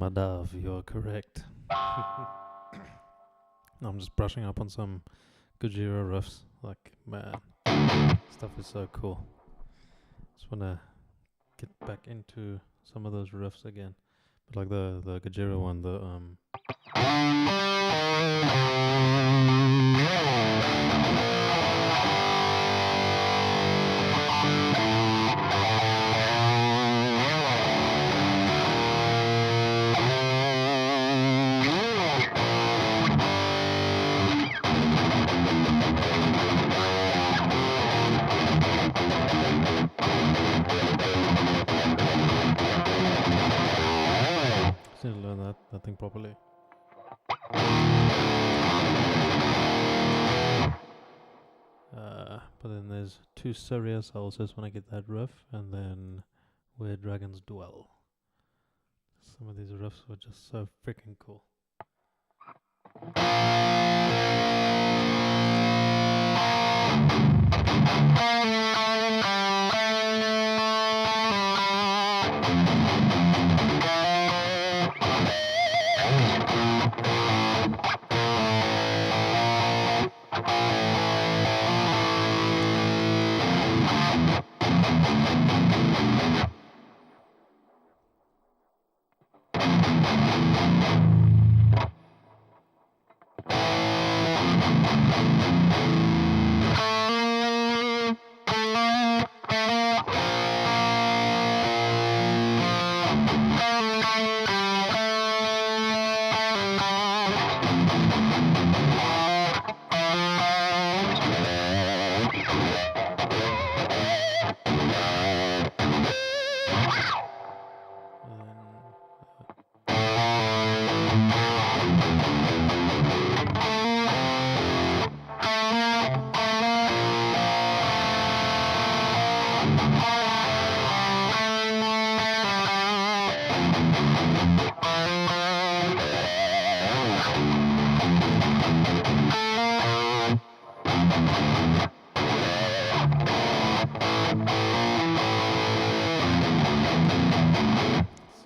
Madav, you're correct. I'm just brushing up on some Gojira riffs. Like, man, stuff is so cool. Just wanna get back into some of those riffs again. But like the Gojira one, still learn that thing properly. But then there's Too Serious, I also just want to get that riff, and then Where Dragons Dwell. Some of these riffs were just so freaking cool.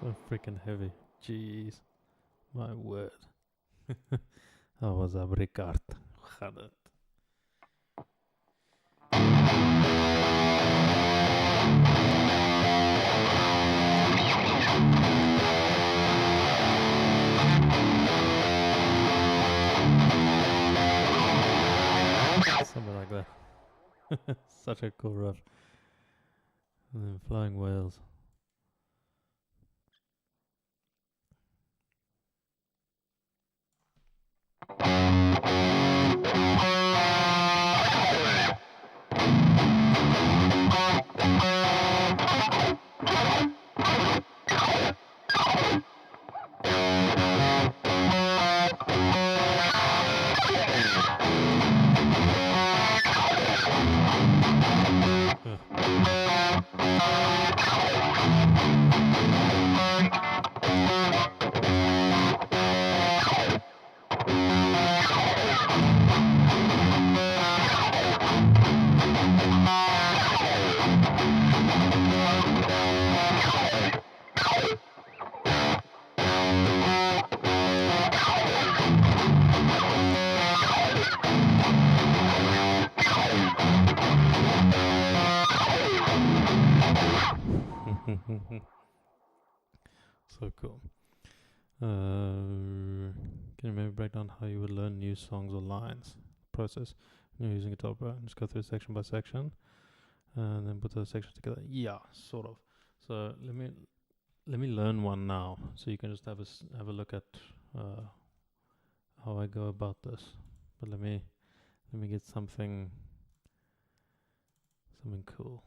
So freaking heavy. Jeez. My word. Dat was een Ricard. Hoe gaat het? Something like that. Such a cool riff. And then Flying Whales. So cool. Can you maybe break down how you would learn new songs or lines? Process. When you're using Guitar Pro, just go through section by section, and then put those sections together. Yeah, sort of. So let me learn one now, so you can just have a look at how I go about this. But let me get something cool.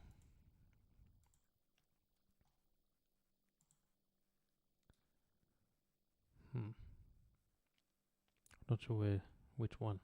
Not sure which one.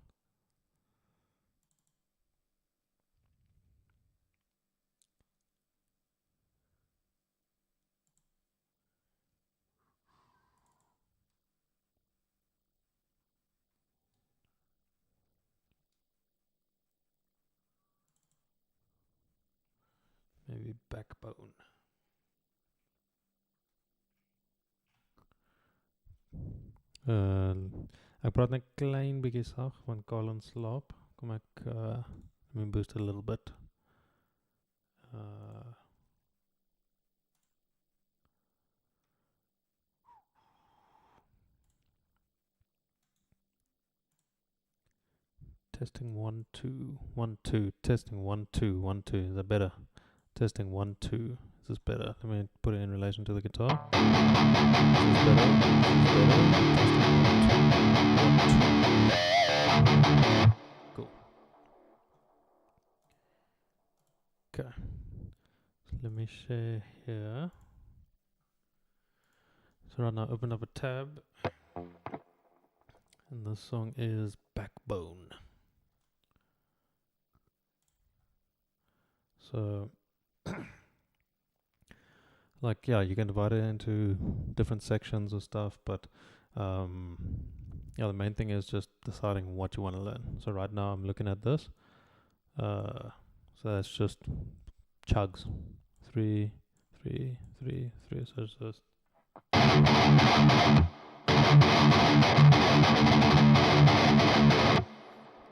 Maybe Backbone. Ek praat net klein bietjie sag want Colin slaap. Kom ek let me boost it a little bit. Testing 1 2 1 2. Testing 1 2 1 2. Is that better? Testing 1 2. Is this better? Let me put it in relation to the guitar. Is this better? Cool. Okay. So let me share here. So right now open up a tab. And the song is Backbone. So, like, yeah, you can divide it into different sections or stuff, but yeah, the main thing is just deciding what you want to learn. So right now I'm looking at this. So that's just chugs. 3, 3, 3, 3. So it's just.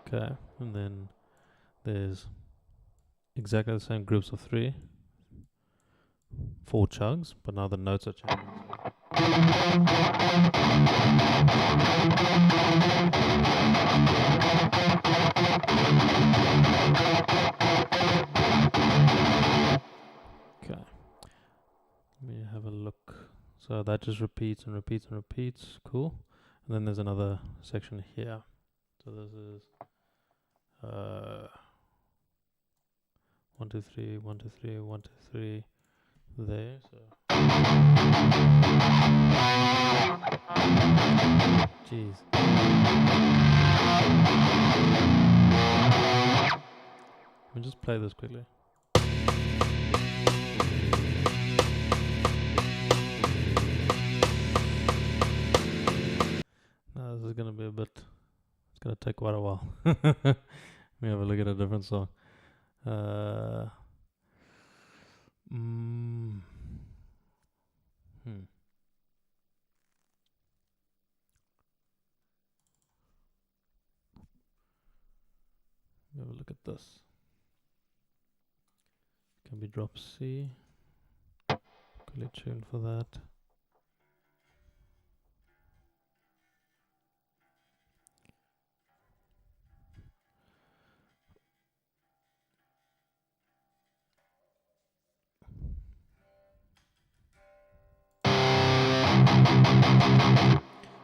Okay, and then there's exactly the same groups of 3, 4 chugs, but now the notes are changing. Okay, let me have a look. So that just repeats and repeats and repeats. Cool. And then there's another section here. So this is 1, 2, 3, 1, 2, 3, 1, 2, 3 there. So jeez. Let me just play this quickly. Now this is gonna be a bit. It's gonna take quite a while. Let me have a look at a different song. Have a look at this. Can be drop C. Quickly tune for that.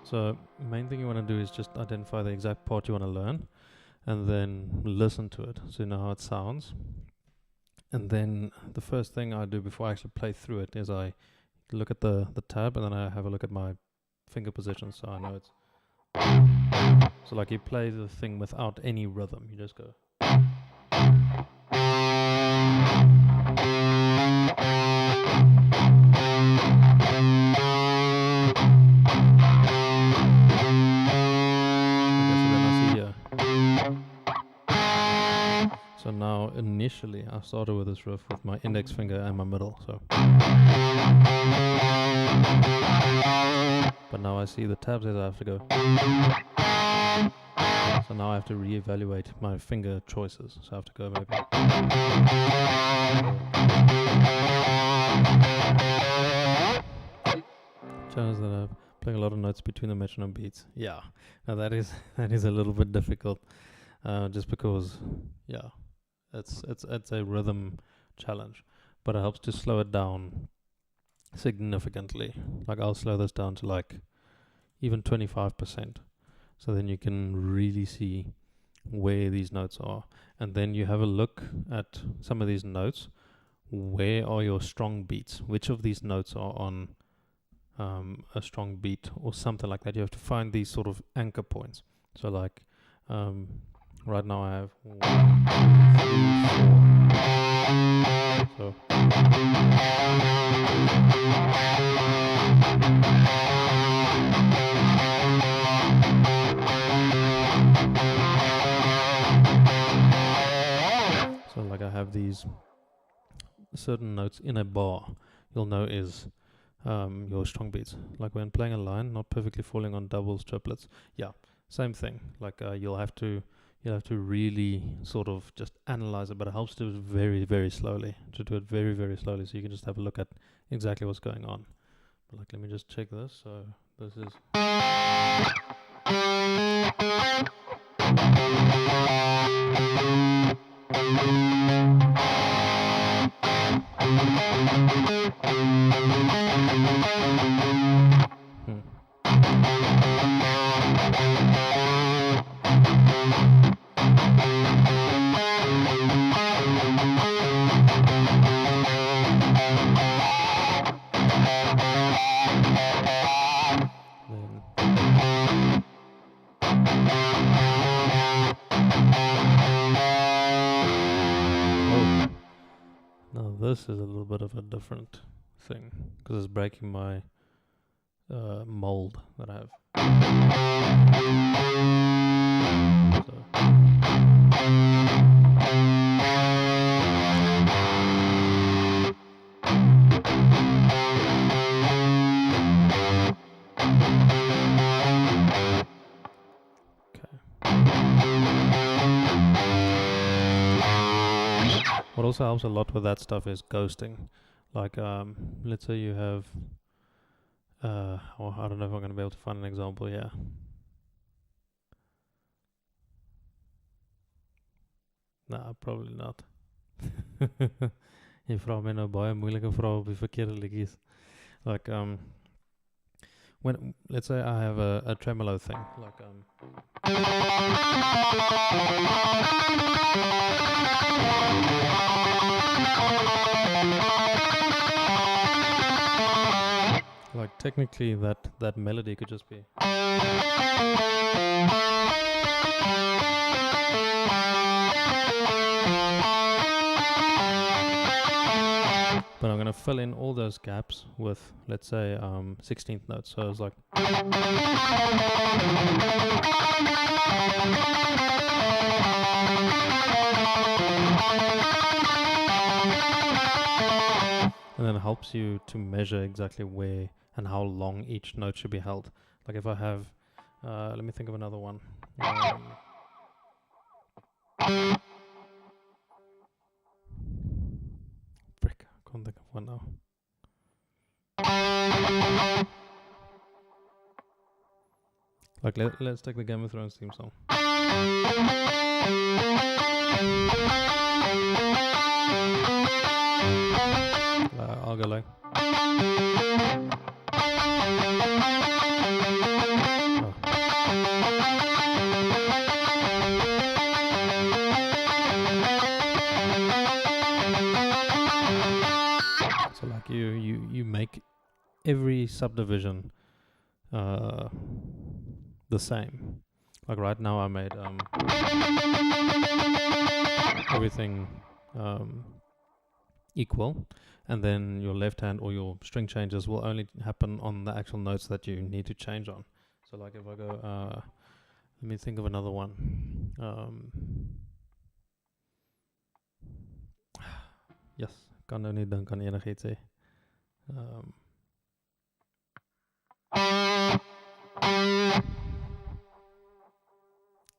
So main thing you want to do is just identify the exact part you want to learn, and then listen to it so you know how it sounds. And then the first thing I do before I actually play through it is I look at the tab, and then I have a look at my finger position so I know it's. So like you play the thing without any rhythm, you just go. So now initially I started with this riff with my index finger and my middle, so. But now I see the tab says I have to go. So now I have to reevaluate my finger choices. So I have to go maybe. Challenge that I'm playing a lot of notes between the metronome beats. Yeah, now that is a little bit difficult, just because, yeah. It's a rhythm challenge, but it helps to slow it down significantly. Like I'll slow this down to like even 25%, so then you can really see where these notes are, and then you have a look at some of these notes. Where are your strong beats? Which of these notes are on a strong beat or something like that? You have to find these sort of anchor points. So like right now I have 1, 2, 3, 4. So like I have these certain notes in a bar, you'll know is your strong beats. Like when playing a line, not perfectly falling on doubles, triplets. Yeah, same thing. Like you'll have to really sort of just analyze it, but it helps to do it very, very slowly. To do it very, very slowly, so you can just have a look at exactly what's going on. But like, let me just check this. So this is. this is a little bit of a different thing because it's breaking my mold that I have. What also helps a lot with that stuff is ghosting. Like, let's say you have, I don't know if I'm going to be able to find an example here. Nah, probably not. Jy vra my nou baie moeilike vrae op die verkeerde liedjies. Like, when, let's say I have a tremolo thing, like, like technically that melody could just be. But I'm going to fill in all those gaps with, let's say, 16th notes. So it's like. And then it helps you to measure exactly where and how long each note should be held. Like if I have, let me think of another one. Frick, I can't think of one now. Like let's take the Game of Thrones theme song. I'll go like. So like you make every subdivision the same. Like right now I made everything equal, and then your left hand or your string changes will only happen on the actual notes that you need to change on. So like if I go, let me think of another one. Yes, kan nou nie dink aan enigiets hê.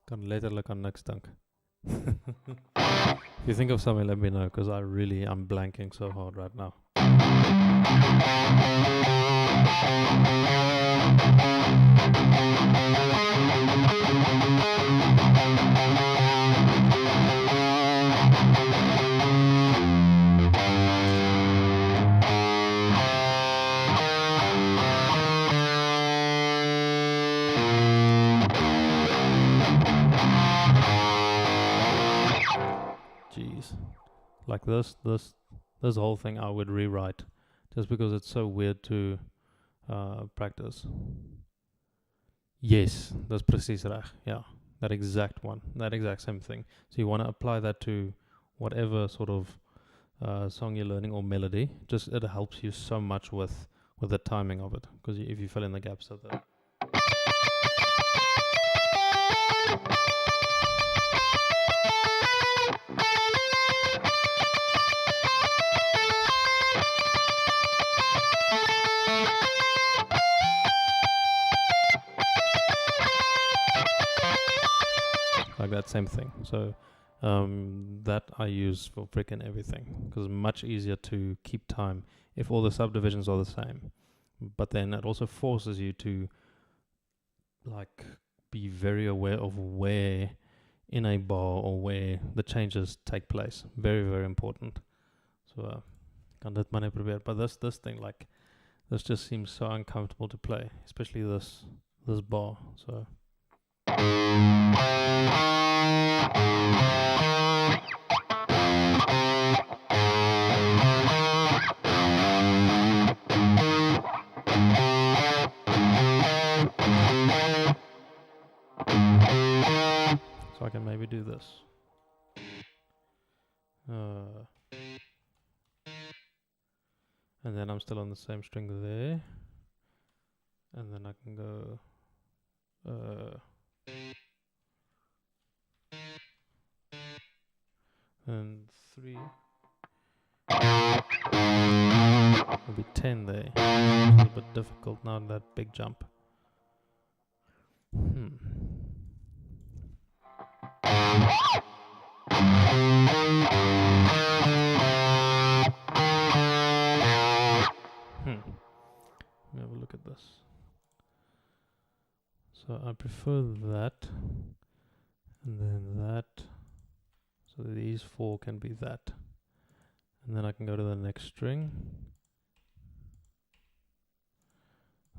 Kan letterlik aan niks dink. If you think of something, let me know, because I'm blanking so hard right now. Jeez. Like this whole thing I would rewrite just because it's so weird to practice. Yes, that's presies reg. Yeah, that exact one, that exact same thing. So you want to apply that to whatever sort of song you're learning or melody. Just it helps you so much with the timing of it, because if you fill in the gaps of that. Like that same thing. So that I use for freaking everything, because it's much easier to keep time if all the subdivisions are the same. But then it also forces you to like be very aware of where in a bar or where the changes take place. Very, very important. So kan dit maar net probeer. But this thing, like this just seems so uncomfortable to play, especially this bar. So so I can maybe do this. And then I'm still on the same string there. And then I can go and 3 will be 10 there. It's a little bit difficult now, that big jump. Let me have a look at this. So I prefer that, and then that. So these 4 can be that. And then I can go to the next string.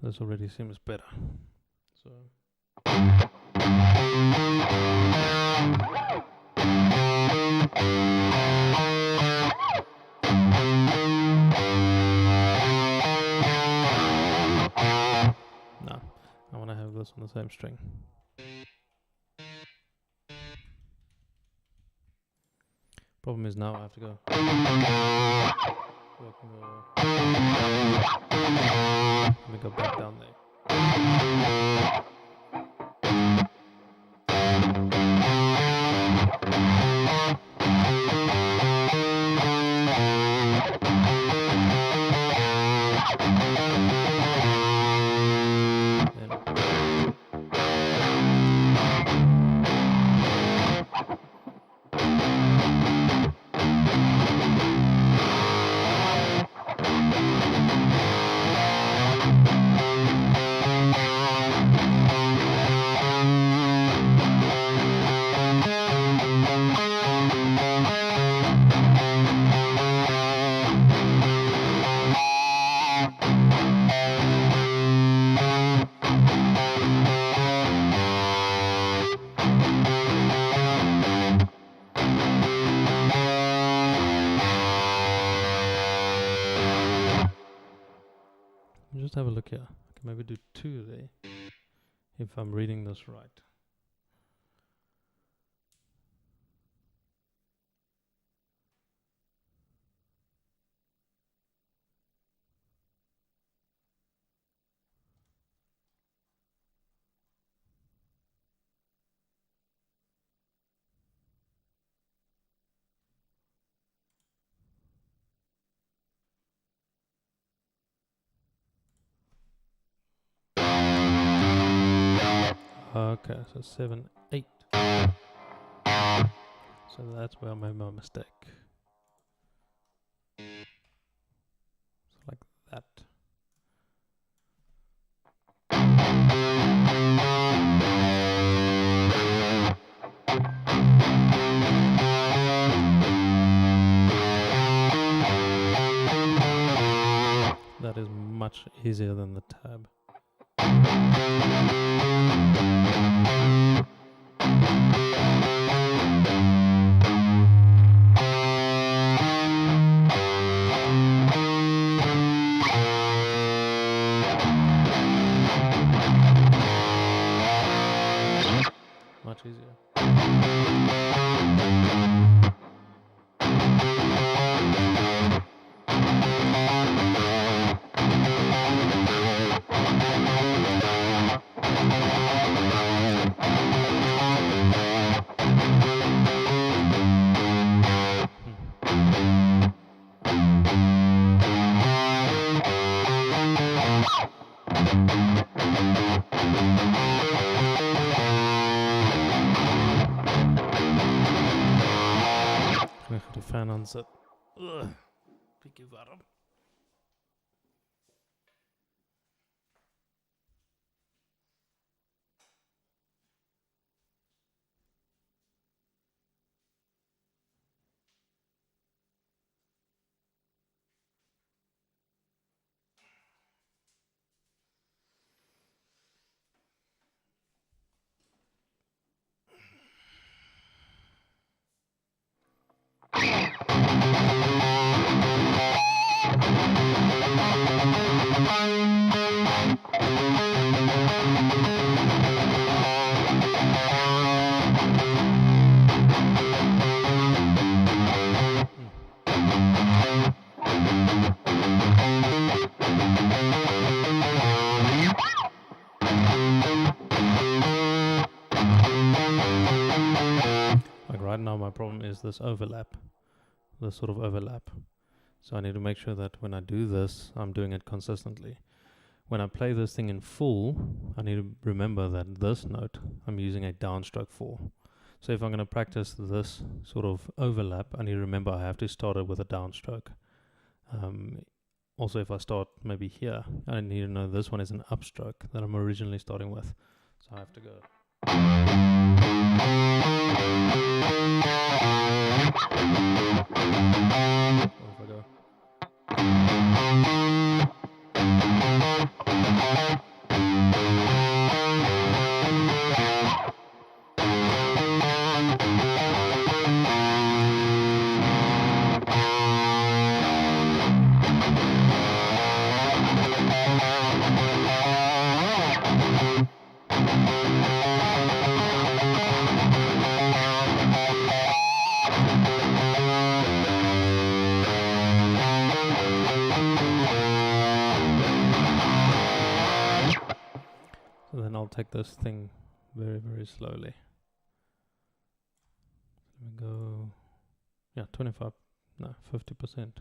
This already seems better. So no, I want to have this on the same string. Problem is now I have to go. Let me go back down there. Just have a look here. I can maybe do 2 there, if I'm reading this right. Okay, so 7, 8. So that's where I made my mistake. So like that. That is much easier than the tab. Much easier. Fan aanzet. Beetje warm. now my problem is this overlap, this sort of overlap. So I need to make sure that when I do this, I'm doing it consistently. When I play this thing in full, I need to remember that this note I'm using a downstroke for. So if I'm going to practice this sort of overlap, I need to remember I have to start it with a downstroke. Also, if I start maybe here, I need to know this one is an upstroke that I'm originally starting with. So I have to go. Or if I go. So then I'll take this thing very, very slowly. Let me go, yeah, 25, no, 50%.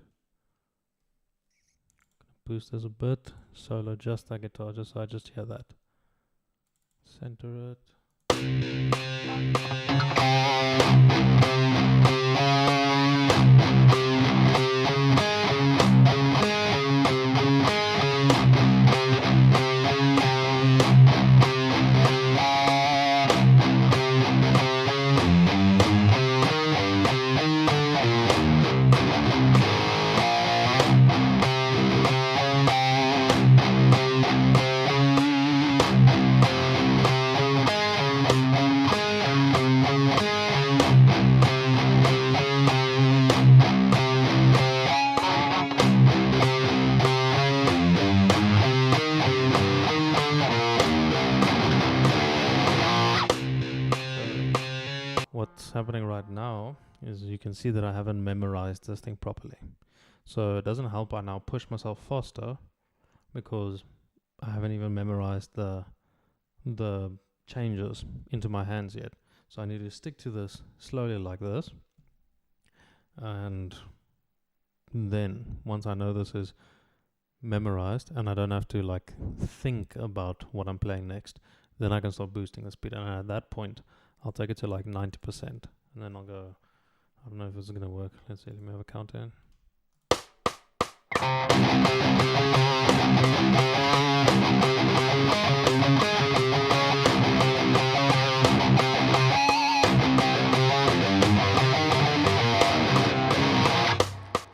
Boost this a bit, solo just that guitar, just so I just hear that. Center it. What's happening right now is you can see that I haven't memorized this thing properly. So it doesn't help I now push myself faster because I haven't even memorized the changes into my hands yet. So I need to stick to this slowly like this. And then once I know this is memorized and I don't have to like think about what I'm playing next, then I can start boosting the speed. And at that point, I'll take it to like 90%, and then I'll go, I don't know if this is going to work. Let's see, let me have a count in.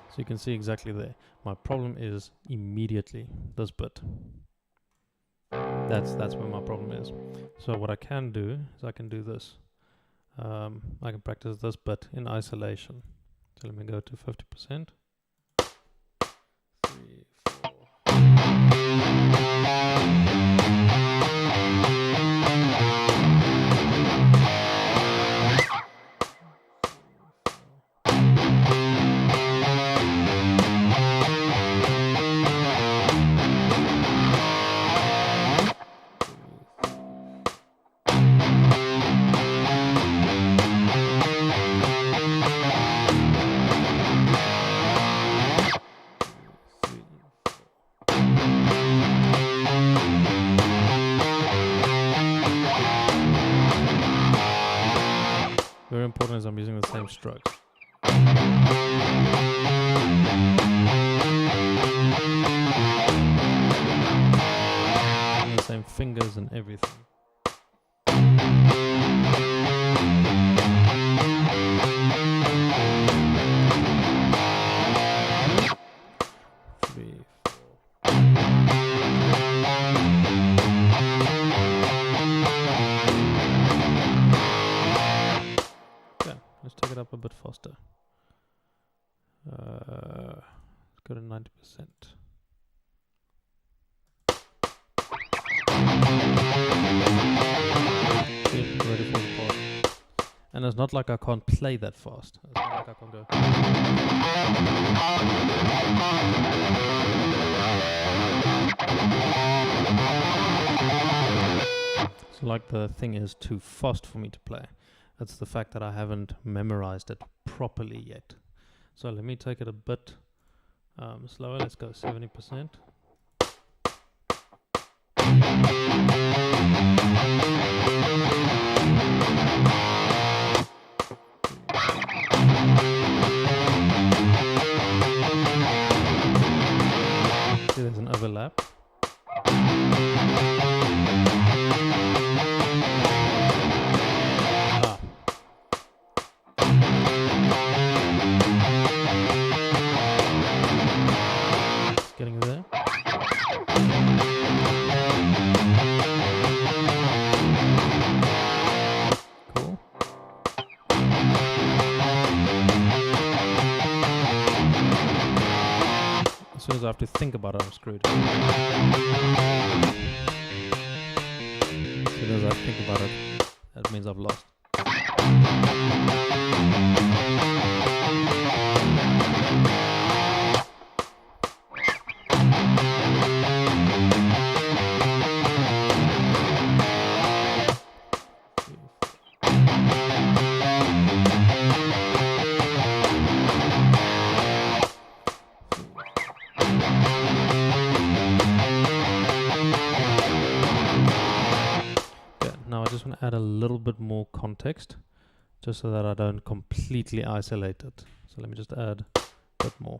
So you can see exactly there. My problem is immediately this bit. That's where my problem is. So what I can do is I can do this. I can practice this bit in isolation. So let me go to 50%. 3, 4. Very important is I'm using the same strokes. And the same fingers and everything. Let's take it up a bit faster. Let's go to 90%. Ready for the part. And it's not like I can't play that fast. It's not like I can't go. It's like the thing is too fast for me to play. It's the fact that I haven't memorized it properly yet. So let me take it a bit slower. Let's go 70%. See, there's an overlap. Getting there. Cool. As soon as I have to think about it, I'm screwed. As soon as I think about it, that means I've lost. Add a little bit more context just so that I don't completely isolate it. So let me just add a bit more.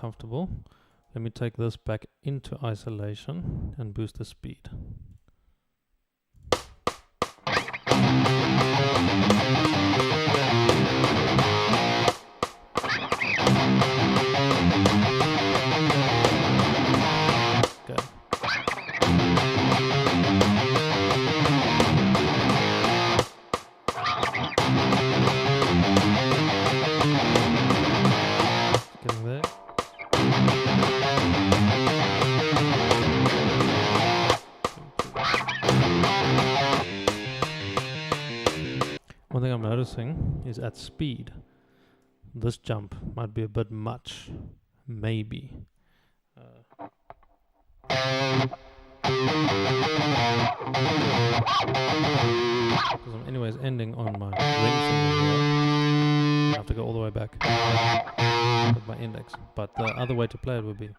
Comfortable. Let me take this back into isolation and boost the speed. Okay. Getting there. One thing I'm noticing is at speed, this jump might be a bit much, maybe. Because I'm anyways ending on my ring finger here. I have to go all the way back with my index. But the other way to play it would be.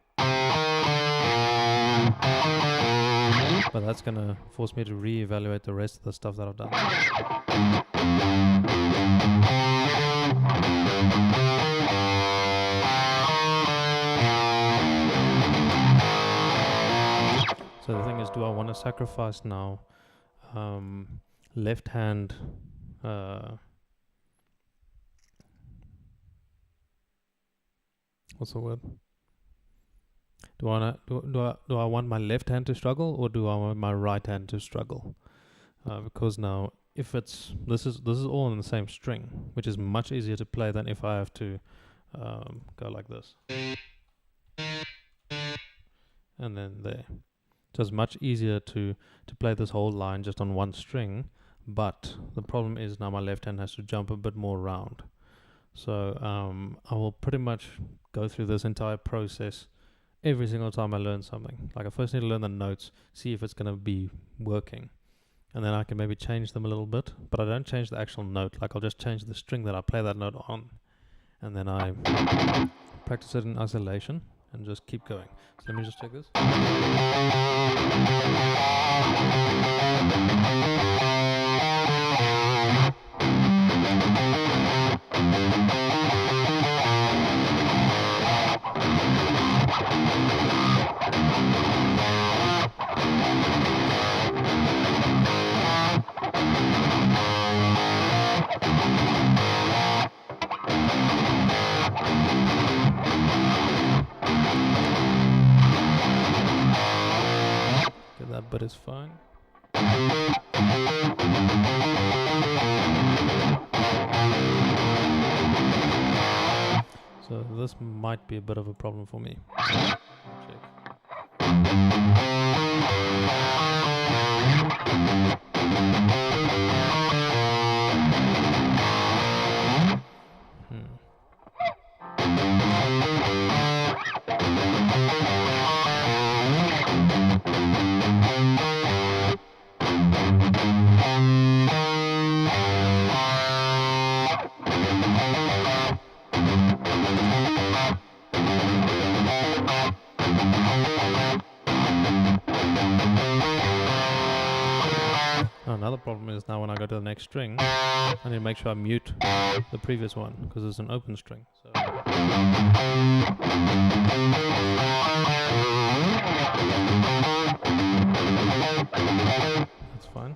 But that's going to force me to re-evaluate the rest of the stuff that I've done. So the thing is, do I want to sacrifice now left hand what's the word? Do I want my left hand to struggle, or do I want my right hand to struggle? Because now, if it's this is all in the same string, which is much easier to play than if I have to go like this, and then there. So it's much easier to play this whole line just on one string, but the problem is now my left hand has to jump a bit more around. So I will pretty much go through this entire process every single time I learn something. Like I first need to learn the notes, see if it's going to be working. And then I can maybe change them a little bit, but I don't change the actual note. Like I'll just change the string that I play that note on. And then I practice it in isolation and just keep going. So let me just check this. That bit is fine. this might be a bit of a problem for me. Check. Another problem is now when I go to the next string, I need to make sure I mute the previous one because it's an open string. So that's fine.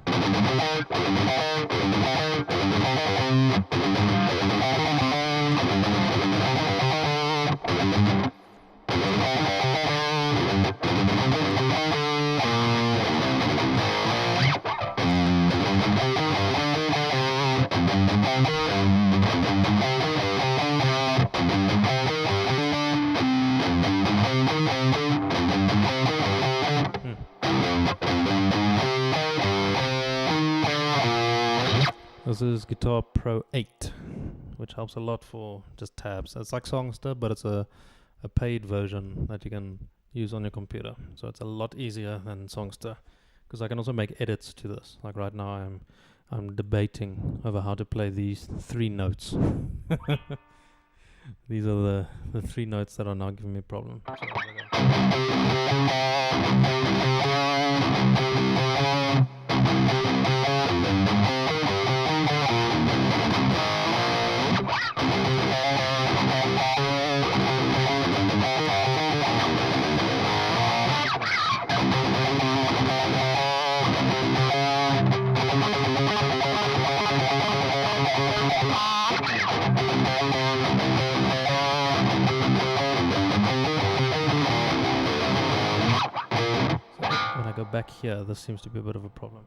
This is Guitar Pro 8, which helps a lot for just tabs. It's like Songster, but it's a paid version that you can use on your computer. So it's a lot easier than Songster, because I can also make edits to this. Like right now I'm debating over how to play these 3 notes. These are the 3 notes that are now giving me a problem. When I go back here, this seems to be a bit of a problem.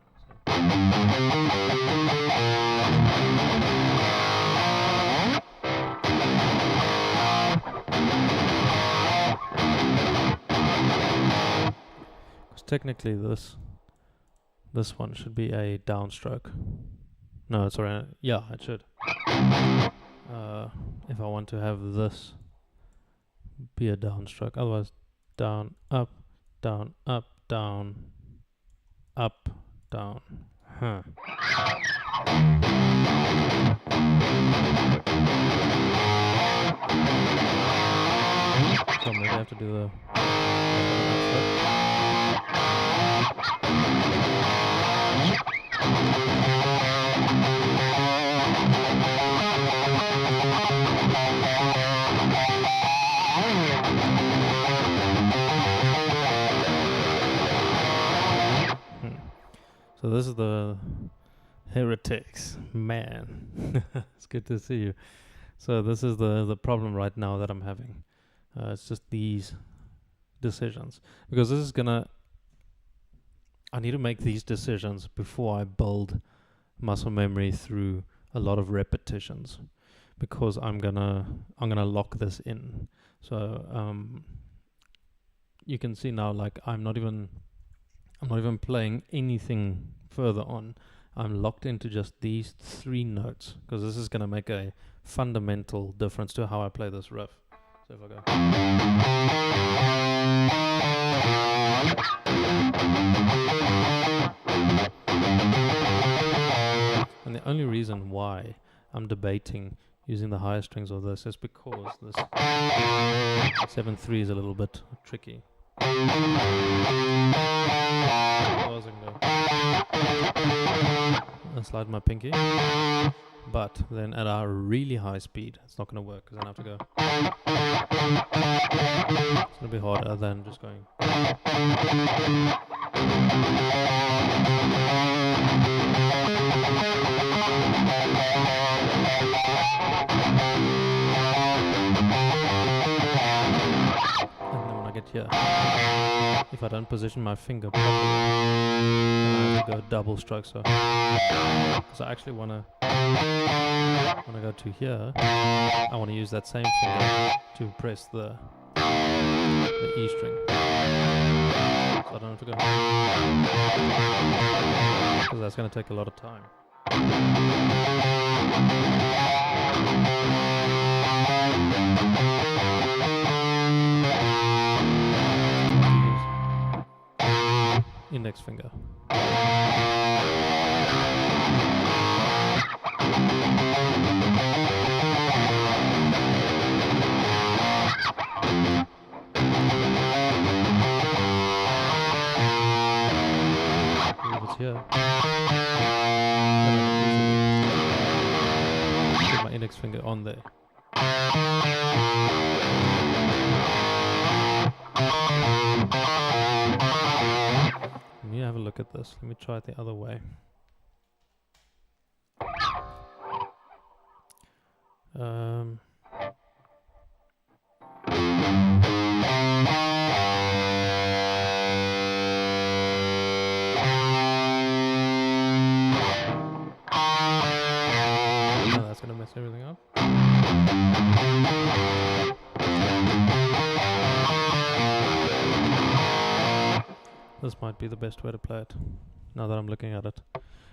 Because technically this one should be a downstroke. No, sorry, yeah, it should. If I want to have this be a downstroke, otherwise down, up, down, up, down, up, down. Huh. So maybe I have to do the So this is the Heretics, man. It's good to see you. So this is the problem right now that I'm having. It's just these decisions, because this is gonna. I need to make these decisions before I build muscle memory through a lot of repetitions, because I'm gonna lock this in. So you can see now, like I'm not even playing anything further on. I'm locked into just these 3 notes, because this is going to make a fundamental difference to how I play this riff. So if I go, and the only reason why I'm debating using the higher strings of this is because this 7/3 is a little bit tricky. And slide my pinky, but then at a really high speed it's not going to work, because then I have to go. It's going to be harder than just going. Here, if I don't position my finger properly, then I have to go double stroke. So I actually want to When I go to here, I want to use that same finger to press the E string. So I don't have to go, because that's going to take a lot of time. Index finger. Move it here. Put my index finger on there. Let me have a look at this. Let me try it the other way. No, that's gonna mess everything up. This might be the best way to play it, now that I'm looking at it.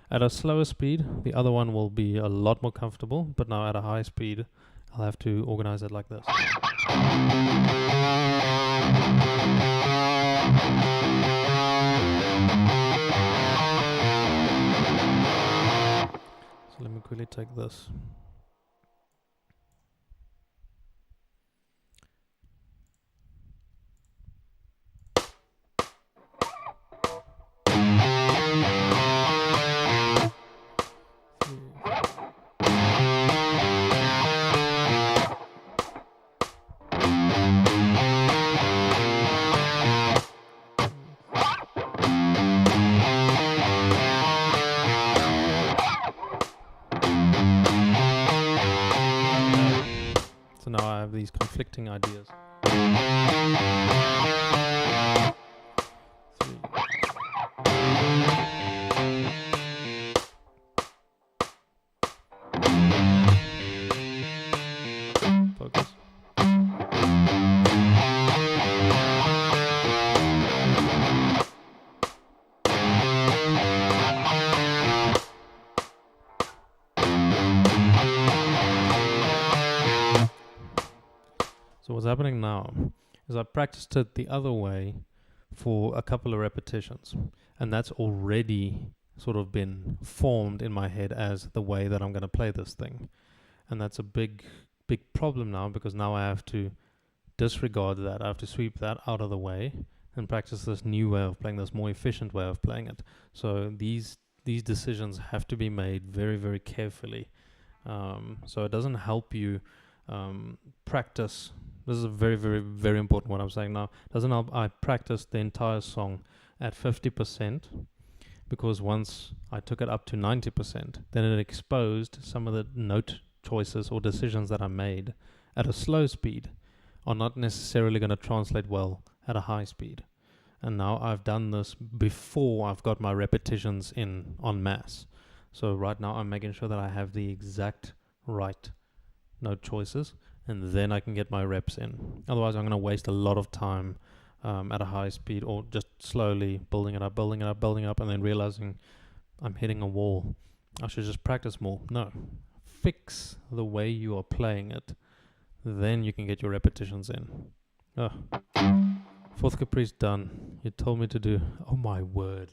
At a slower speed, the other one will be a lot more comfortable, but now at a high speed, I'll have to organize it like this. So let me quickly take this. So now I have these conflicting ideas. Focus. So what's happening now is I practiced it the other way for a couple of repetitions, and that's already sort of been formed in my head as the way that I'm going to play this thing. And that's a big problem now, because now I have to disregard that. I have to sweep that out of the way and practice this new way of playing, this more efficient way of playing it. So these decisions have to be made very, very carefully. So it doesn't help you practice. This is a very, very, very important what I'm saying now. Doesn't help I practice the entire song at 50%, because once I took it up to 90%, then it exposed some of the note choices or decisions that I made at a slow speed are not necessarily going to translate well at a high speed. And now I've done this before I've got my repetitions in en masse. So right now I'm making sure that I have the exact right note choices, and then I can get my reps in. Otherwise I'm going to waste a lot of time at a high speed, or just slowly building it up, and then realizing I'm hitting a wall. I should just practice more. No. Fix the way you are playing it. Then you can get your repetitions in. Oh. Fourth caprice done. You told me to do. Oh my word.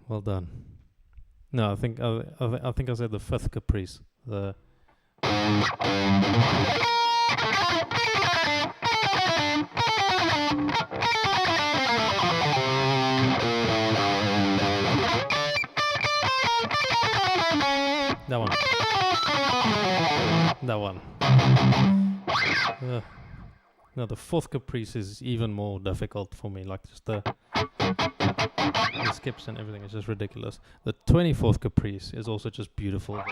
Well done. No, I think I said the fifth caprice. The that one. That one. No, the fourth caprice is even more difficult for me. Like just the skips and everything is just ridiculous. The 24th caprice is also just beautiful.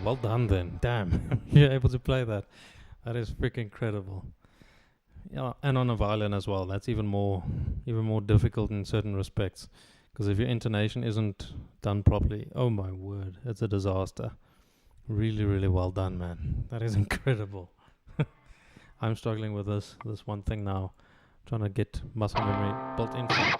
well done then. Damn, you're able to play that. That is freaking incredible. Yeah, and on a violin as well. That's even more difficult in certain respects. Because if your intonation isn't done properly, oh my word, it's a disaster. Really, really well done, man. That is incredible. I'm struggling with this one thing now, trying to get muscle memory built into it.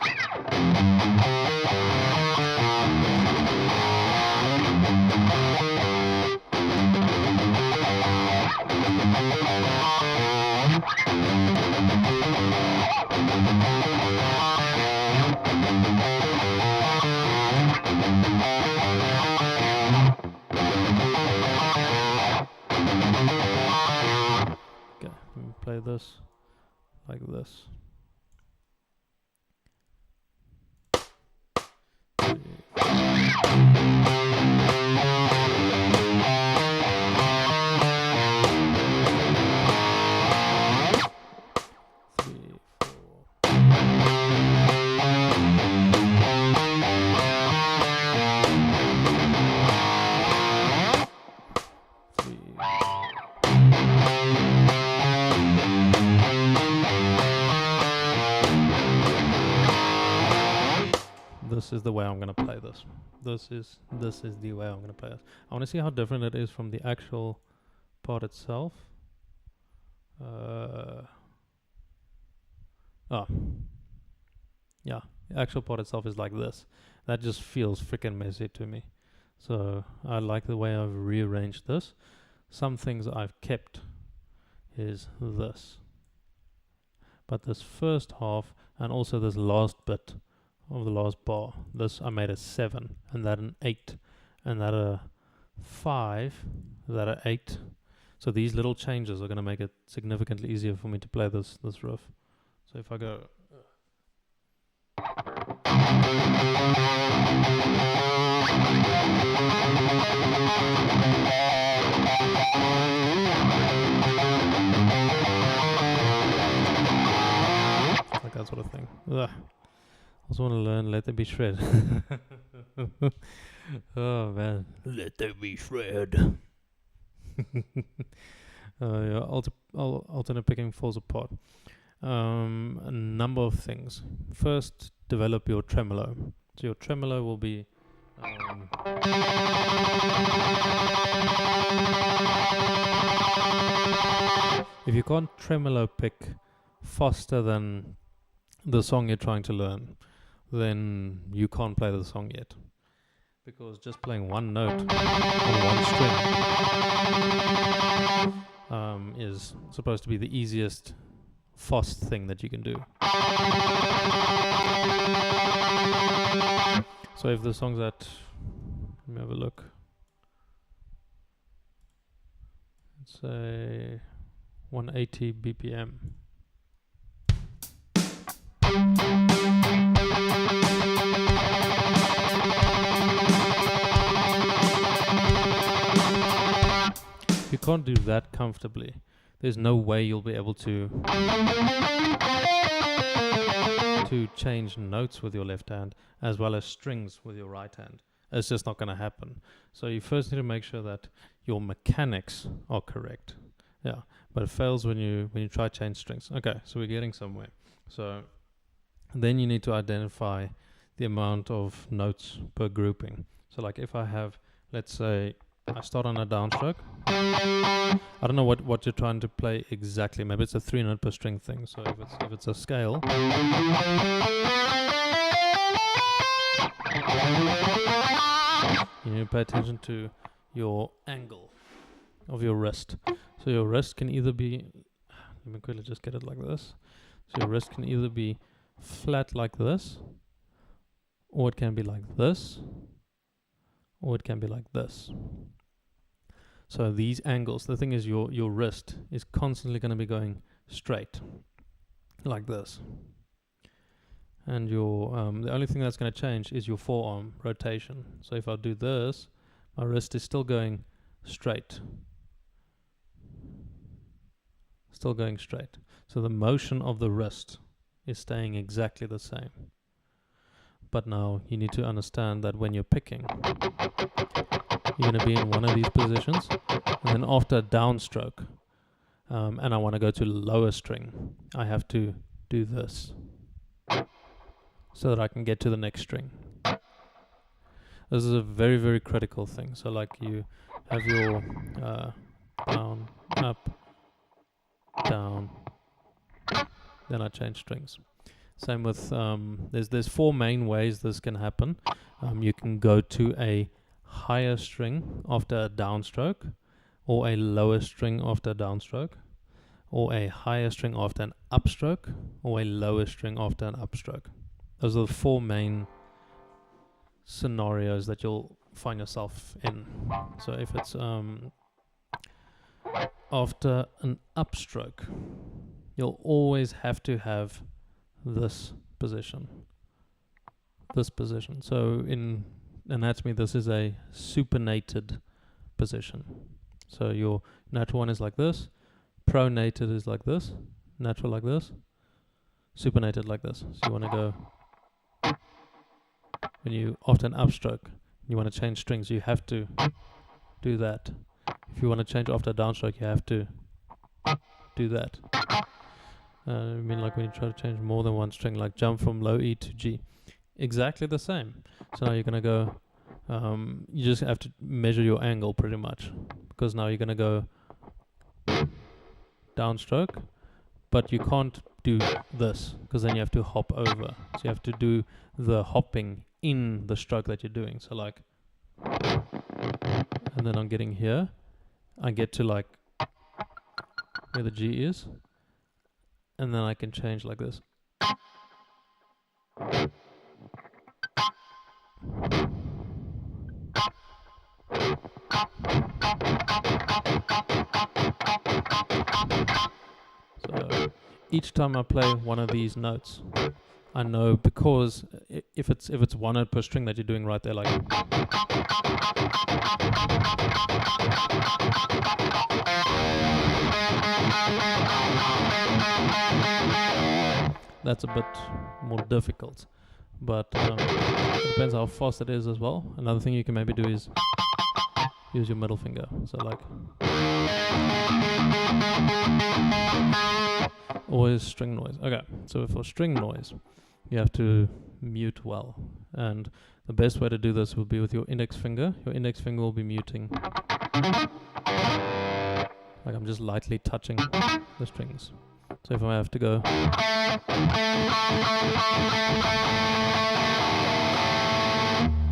Okay, let me play this like this. This is the way I'm going to play this. This is the way I'm going to play this. I want to see how different it is from the actual part itself. Yeah, the actual part itself is like this. That just feels freaking messy to me. So I like the way I've rearranged this. Some things I've kept is this. But this first half and also this last bit of the last bar, this I made a 7 and that an 8 and that a 5, that a 8. So these little changes are going to make it significantly easier for me to play this riff. So if I go like that sort of thing. Ugh. I also want to learn Let There Be Shred. Oh man, Let There Be Shred. Yeah, alternate picking falls apart. A number of things. First, develop your tremolo. So your tremolo will be if you can't tremolo pick faster than the song you're trying to learn, then you can't play the song yet. Because just playing one note on one string is supposed to be the easiest fast thing that you can do. So if the song's at, let me have a look. Let's say 180 BPM. If you can't do that comfortably, there's no way you'll be able to change notes with your left hand as well as strings with your right hand. It's just not going to happen. So you first need to make sure that your mechanics are correct. Yeah, but it fails when you try to change strings. Okay, so we're getting somewhere. So then you need to identify the amount of notes per grouping. So like if I have, let's say, I start on a downstroke. I don't know what you're trying to play exactly. Maybe it's a 3-note per string thing. So if it's a scale, you need to pay attention to your angle of your wrist. So your wrist can either be, let me quickly just get it like this. So your wrist can either be flat like this, or it can be like this, or it can be like this. So these angles, the thing is your wrist is constantly going to be going straight like this. And your the only thing that's going to change is your forearm rotation. So if I do this, my wrist is still going straight. Still going straight. So the motion of the wrist is staying exactly the same. But now you need to understand that when you're picking, you're going to be in one of these positions, and then after a downstroke, and I want to go to lower string, I have to do this so that I can get to the next string. This is a very, very critical thing. So like you have your down, up, down, then I change strings. Same with, there's 4 main ways this can happen. You can go to a higher string after a downstroke, or a lower string after a downstroke, or a higher string after an upstroke, or a lower string after an upstroke. Those are the 4 main scenarios that you'll find yourself in. So if it's after an upstroke, you'll always have to have this position. So in anatomy, this is a supinated position. So your natural one is like this, pronated is like this, natural like this, supinated like this. So you want to go, when you after an upstroke, you want to change strings, you have to do that. If you want to change after a downstroke, you have to do that. I mean, like when you try to change more than one string, like jump from low E to G, exactly the same. So now you're gonna go. You just have to measure your angle pretty much, because now you're gonna go downstroke, but you can't do this because then you have to hop over. So you have to do the hopping in the stroke that you're doing. So like, and then I'm getting here, I get to like where the G is, and then I can change like this. So each time I play one of these notes, I know, because if it's one note per string that you're doing right there, like that's a bit more difficult, but it depends how fast it is as well. Another thing you can maybe do is use your middle finger. So like, always string noise. Okay, so for string noise, you have to mute well, and the best way to do this will be with your index finger. Your index finger will be muting, like I'm just lightly touching the strings. So if I have to go,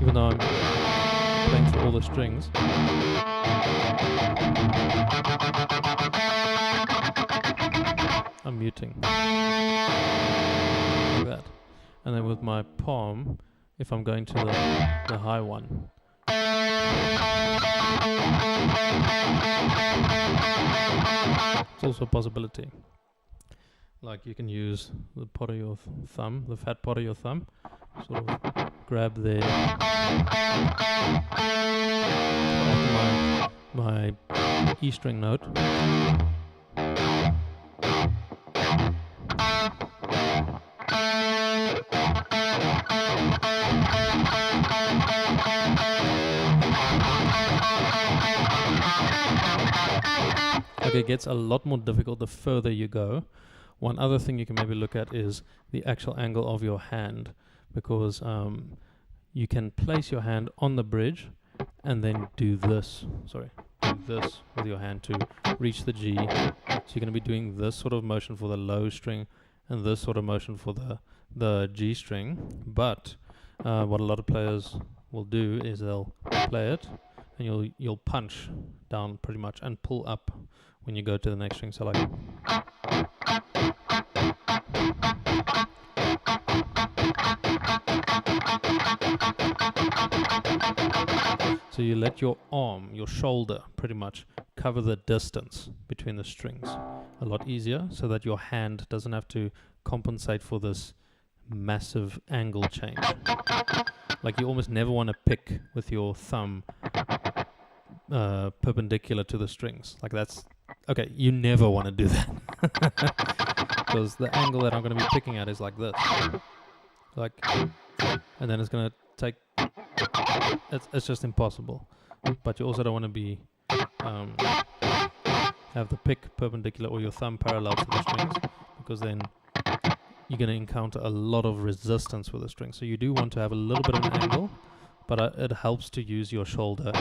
even though I'm playing through all the strings, I'm muting like that. And then with my palm, if I'm going to the high one, it's also a possibility. Like you can use the part of your thumb, the fat part of your thumb, sort of grab there. My E string note. Okay, it gets a lot more difficult the further you go. One other thing you can maybe look at is the actual angle of your hand, because you can place your hand on the bridge and then do this. Do this with your hand to reach the G. So you're going to be doing this sort of motion for the low string and this sort of motion for the G string. But what a lot of players will do is they'll play it, and you'll punch down pretty much and pull up when you go to the next string. So like, so you let your arm, your shoulder pretty much cover the distance between the strings a lot easier, so that your hand doesn't have to compensate for this massive angle change. Like you almost never want to pick with your thumb perpendicular to the strings. Like that's, okay, you never want to do that. Because the angle that I'm going to be picking at is like this. Like, and then it's going to take, it's just impossible. but you also don't want to be have the pick perpendicular or your thumb parallel to the strings, because then you're going to encounter a lot of resistance with the string. So you do want to have a little bit of an angle, but it helps to use your shoulder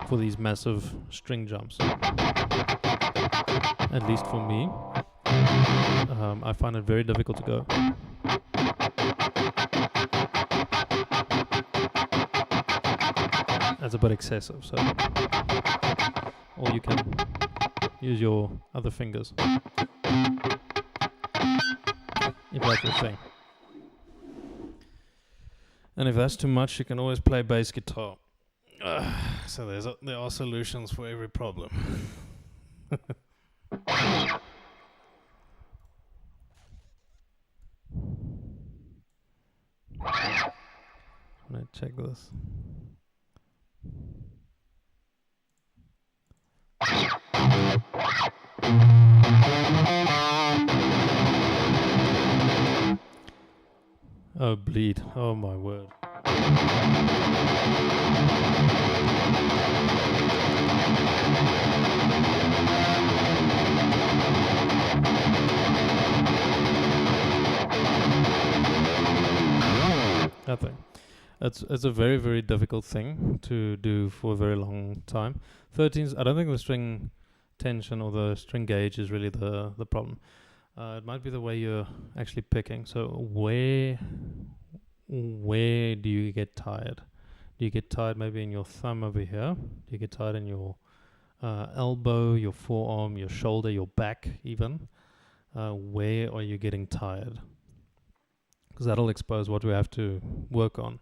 for these massive string jumps. At least for me, I find it very difficult to go. That's a bit excessive, so or you can use your other fingers if that's your thing. And if that's too much, you can always play bass guitar. So there are solutions for every problem. Let's check this. Oh, bleed. Oh, my word. Nothing. It's a very, very difficult thing to do for a very long time. 13s, I don't think the string tension or the string gauge is really the problem. It might be the way you're actually picking. So where do you get tired? Do you get tired maybe in your thumb over here? Do you get tired in your elbow, your forearm, your shoulder, your back even? Where are you getting tired? Because that'll expose what we have to work on.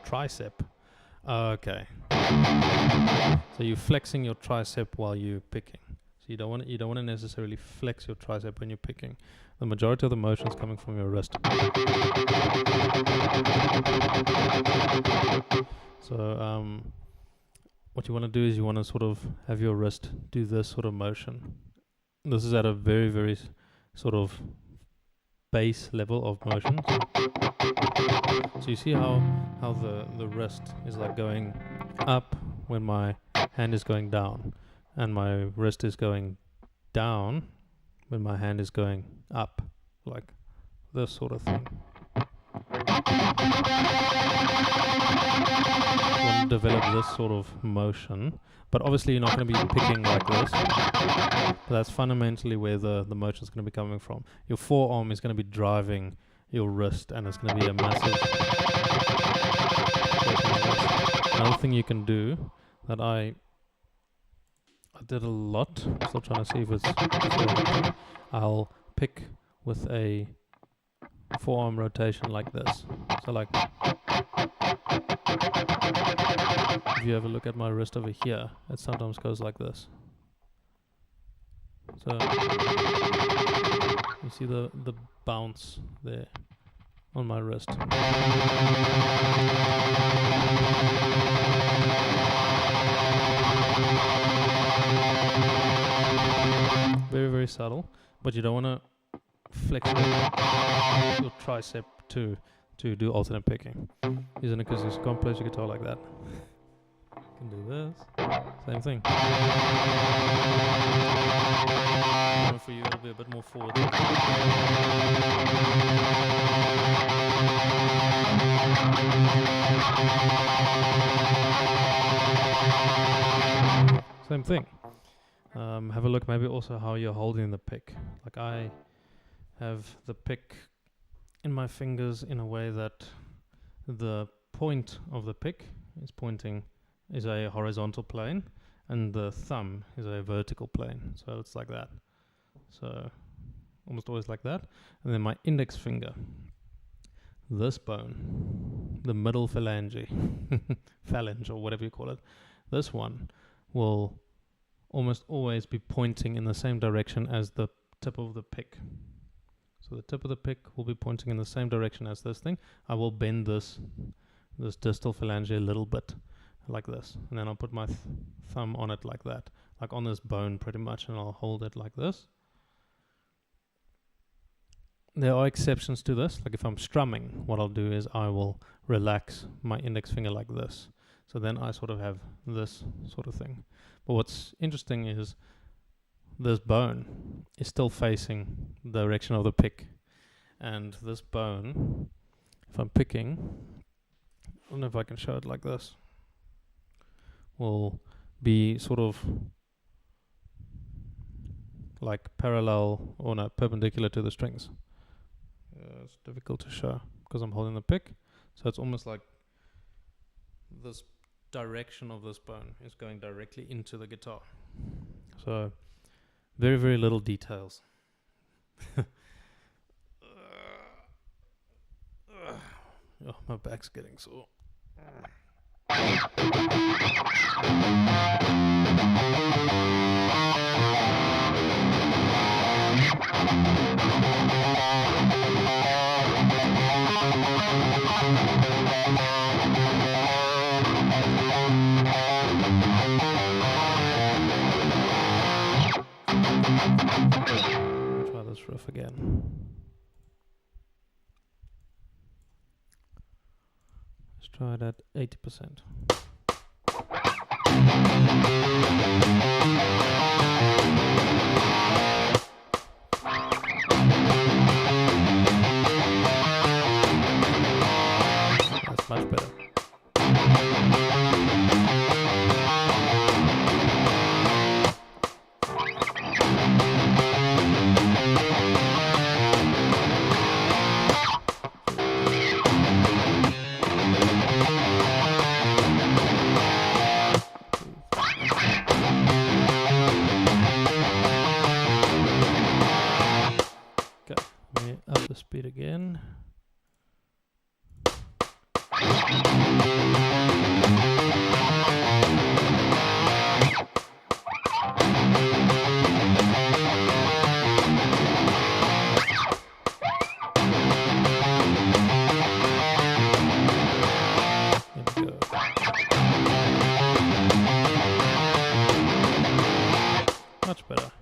Tricep. Okay. So you're flexing your tricep while you're picking. So you don't want to necessarily flex your tricep when you're picking. The majority of the motion is coming from your wrist. So what you want to do is you want to sort of have your wrist do this sort of motion. This is at a very, very sort of base level of motion. So you see how the wrist is like going up when my hand is going down, and my wrist is going down when my hand is going up, like this sort of thing. You want to develop this sort of motion, but obviously you're not going to be picking like this. But that's fundamentally where the motion is going to be coming from. Your forearm is going to be driving your wrist, and it's going to be a massive. Another thing you can do that I did a lot, still trying to see if it's working. I'll pick with a forearm rotation like this. So like, if you have a look at my wrist over here, it sometimes goes like this. So you see the bounce there on my wrist. Very, very subtle, but you don't want to flex your tricep to do alternate picking. Using it because you can't play your guitar like that. You can do this, same thing. And for you it'll be a bit more forward. Same thing. Have a look maybe also how you're holding the pick. Like I have the pick in my fingers in a way that the point of the pick is a horizontal plane, and the thumb is a vertical plane. So it's like that. So almost always like that. And then my index finger, this bone, the middle phalange, phalange or whatever you call it, this one will almost always be pointing in the same direction as the tip of the pick. So the tip of the pick will be pointing in the same direction as this thing. I will bend this distal phalange a little bit, like this, and then I'll put my thumb on it like that, like on this bone pretty much, and I'll hold it like this, there are exceptions to this. Like if I'm strumming, what I'll do is I will relax my index finger like this. So then I sort of have this sort of thing. But what's interesting is this bone is still facing the direction of the pick. And this bone, if I'm picking, I don't know if I can show it like this, will be sort of like parallel or no, perpendicular to the strings. It's difficult to show because I'm holding the pick. So it's almost like this direction of this bone is going directly into the guitar. So very, very little details. Oh, my back's getting sore. Try this riff again. Let's try it at 80%. That's much better. Up the speed again. There we go. Much better.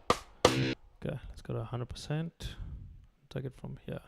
Okay, let's go to 100%. Take it from here.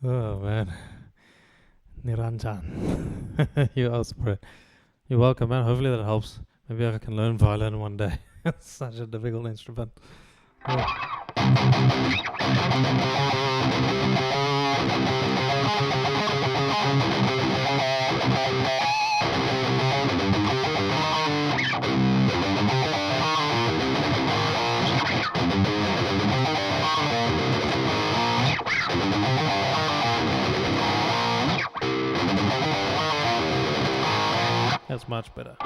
Oh man, Niranjan, you are spirit. You're welcome, man. Hopefully that helps. Maybe I can learn violin one day. It's such a difficult instrument. That's much better.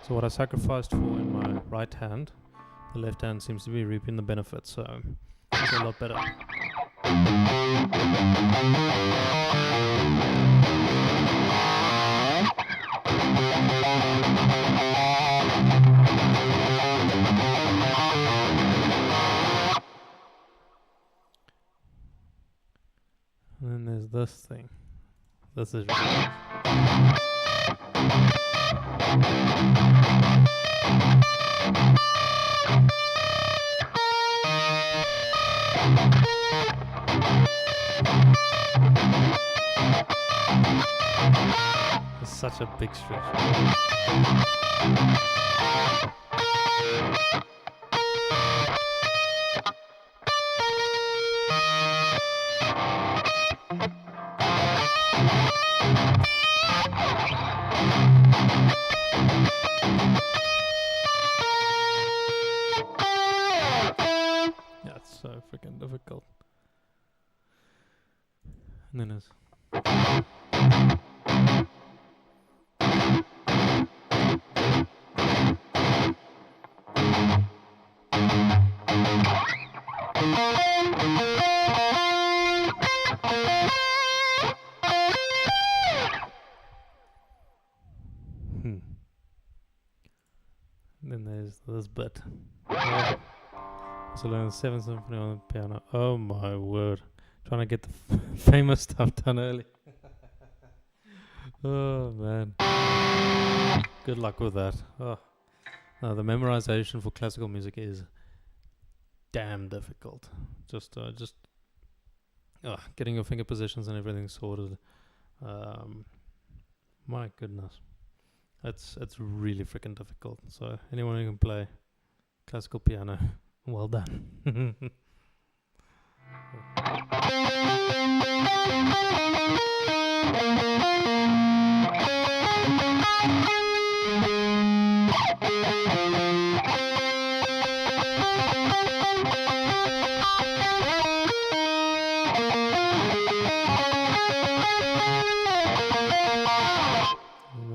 So what I sacrificed for in my right hand, the left hand seems to be reaping the benefits, so it's a lot better. And then there's this thing. This is really it's such a big stretch. Yeah, it's so freaking difficult. And then it's bit. Yeah. So learning 7th Symphony on the piano. Oh my word. Trying to get the famous stuff done early. Oh man. Good luck with that. Oh. No, the memorization for classical music is damn difficult. Just getting your finger positions and everything sorted. My goodness. It's really freaking difficult. So anyone who can play classical piano, well done. And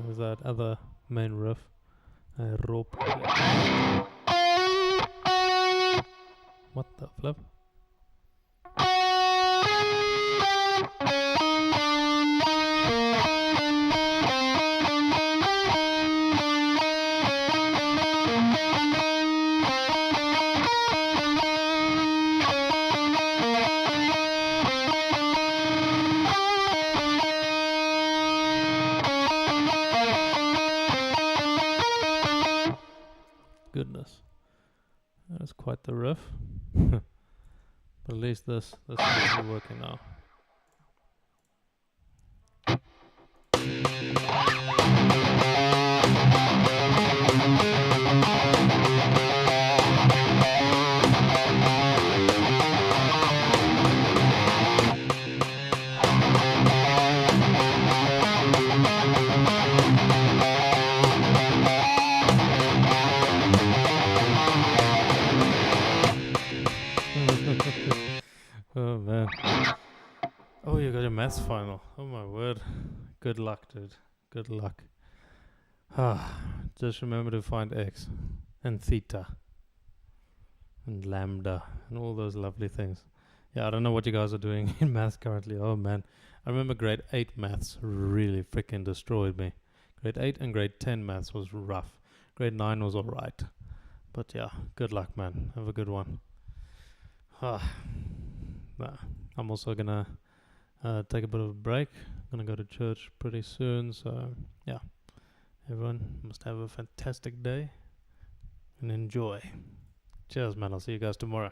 there's that other main riff. Rope. What the flip? Goodness, that's quite the riff. But at least this seems to be working now. Oh man. Oh, you got your maths final. Oh my word. Good luck, dude. Good luck. Just remember to find x and theta and lambda and all those lovely things. Yeah, I don't know what you guys are doing in maths currently. Oh man. I remember grade 8 maths really freaking destroyed me. Grade 8 and grade 10 maths was rough. Grade 9 was alright. But yeah, good luck, man. Have a good one. I'm also gonna take a bit of a break. Gonna go to church pretty soon, so yeah. Everyone must have a fantastic day and enjoy. Cheers, man. I'll see you guys tomorrow.